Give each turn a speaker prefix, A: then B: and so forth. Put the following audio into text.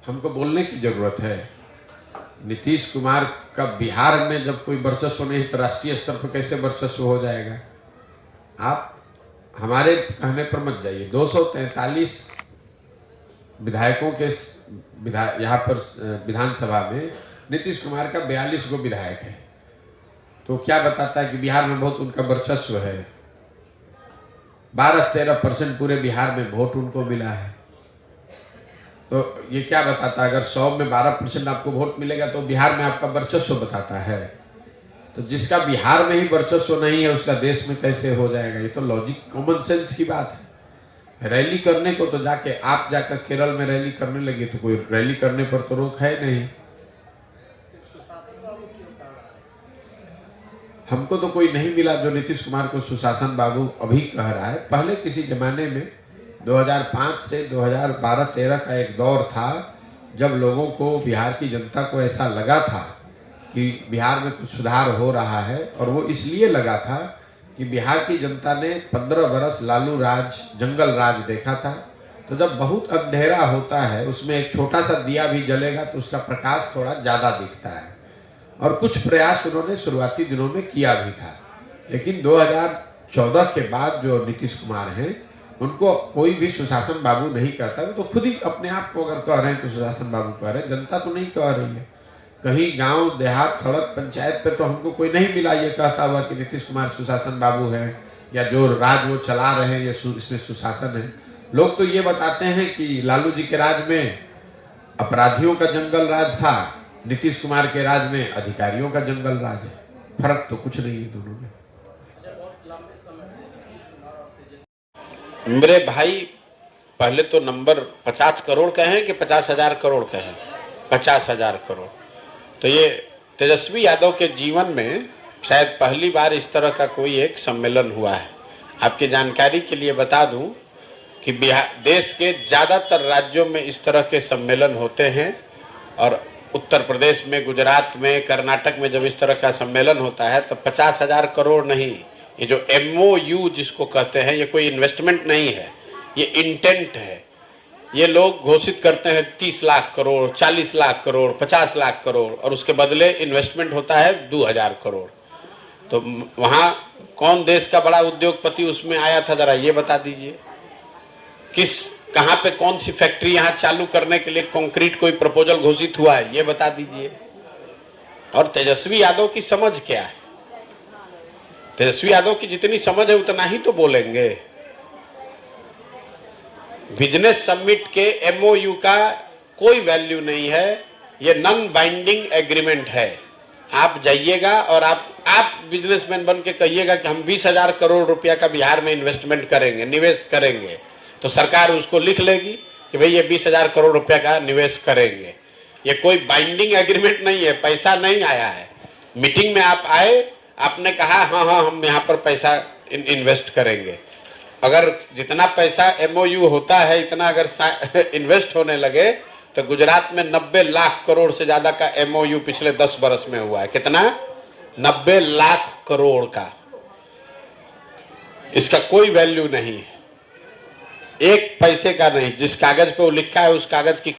A: हमको बोलने की जरूरत है। नीतीश कुमार का बिहार में जब कोई वर्चस्व नहीं तो राष्ट्रीय स्तर पर कैसे वर्चस्व हो जाएगा? आप हमारे कहने पर मत जाइए। 243 विधायकों के यहाँ पर विधानसभा में नीतीश कुमार का 42 गो विधायक है, तो क्या बताता है कि बिहार में बहुत उनका वर्चस्व है? 12-13% पूरे बिहार में वोट उनको मिला है। तो ये क्या बताता है? अगर 100 में 12% आपको वोट मिलेगा तो बिहार में आपका वर्चस्व बताता है। तो जिसका बिहार में ही वर्चस्व नहीं है उसका देश में कैसे हो जाएगा? ये तो लॉजिक, कॉमन सेंस की बात है। रैली करने को तो जाके आप जाकर केरल में रैली करने लगे तो कोई रैली करने पर तो रोक है नहीं। हमको तो कोई नहीं मिला जो नीतीश कुमार को सुशासन बाबू अभी कह रहा है। पहले किसी जमाने में 2005 से 2012-13 का एक दौर था जब लोगों को, बिहार की जनता को ऐसा लगा था कि बिहार में कुछ सुधार हो रहा है, और वो इसलिए लगा था कि बिहार की जनता ने 15 बरस लालू राज, जंगल राज देखा था। तो जब बहुत अंधेरा होता है उसमें एक छोटा सा दिया भी जलेगा तो उसका प्रकाश थोड़ा ज़्यादा दिखता है, और कुछ प्रयास उन्होंने शुरुआती दिनों में किया भी था। लेकिन 2014 के बाद जो नीतीश कुमार हैं उनको कोई भी सुशासन बाबू नहीं कहता। वो तो खुद ही अपने आप को अगर कह रहे हैं तो सुशासन बाबू कह रहे हैं, जनता तो नहीं कह रही है। कहीं गांव देहात, सड़क, पंचायत पे तो हमको कोई नहीं मिला ये कहता हुआ कि नीतीश कुमार सुशासन बाबू है या जो राज वो चला रहे हैं ये इसमें सुशासन है। लोग तो ये बताते हैं कि लालू जी के राज में अपराधियों का जंगल राज था, नीतीश कुमार के राज में अधिकारियों का जंगल राज है। फर्क तो कुछ नहीं है दोनों में। मेरे भाई, पहले तो नंबर 50 करोड़ का है कि 50,000 करोड़ का है? 50,000 करोड़। तो ये तेजस्वी यादव के जीवन में शायद पहली बार इस तरह का कोई एक सम्मेलन हुआ है। आपकी जानकारी के लिए बता दूं कि बिहार, देश के ज़्यादातर राज्यों में इस तरह के सम्मेलन होते हैं, और उत्तर प्रदेश में, गुजरात में, कर्नाटक में जब इस तरह का सम्मेलन होता है तो 50,000 करोड़ नहीं, ये जो MOU जिसको कहते हैं, ये कोई इन्वेस्टमेंट नहीं है, ये इंटेंट है। ये लोग घोषित करते हैं 30 लाख करोड़, 40 लाख करोड़, 50 लाख करोड़, और उसके बदले इन्वेस्टमेंट होता है 2,000 करोड़। तो वहाँ कौन देश का बड़ा उद्योगपति उसमें आया था, जरा ये बता दीजिए। कहाँ पे कौन सी फैक्ट्री यहाँ चालू करने के लिए कंक्रीट कोई प्रपोजल घोषित हुआ है, ये बता दीजिए। और तेजस्वी यादव की समझ क्या है? तेजस्वी यादव की जितनी समझ है उतना ही तो बोलेंगे। बिजनेस समिट के MOU का कोई वैल्यू नहीं है, ये नॉन बाइंडिंग एग्रीमेंट है। आप जाइएगा और आप बिजनेसमैन बन के कहिएगा कि हम 20,000 करोड़ रुपया का बिहार में इन्वेस्टमेंट करेंगे, निवेश करेंगे, तो सरकार उसको लिख लेगी कि भाई ये 20,000 करोड़ रुपया का निवेश करेंगे। ये कोई बाइंडिंग एग्रीमेंट नहीं है, पैसा नहीं आया है। मीटिंग में आप आए, आपने कहा हाँ हाँ हम यहाँ पर पैसा इन्वेस्ट करेंगे। अगर जितना पैसा MOU होता है इतना अगर इन्वेस्ट होने लगे तो गुजरात में 90 लाख करोड़ से ज़्यादा का MOU पिछले 10 बरस में हुआ है। कितना? 90 लाख करोड़ का। इसका कोई वैल्यू नहीं है, एक पैसे का नहीं। जिस कागज पे वो लिखा है उस कागज की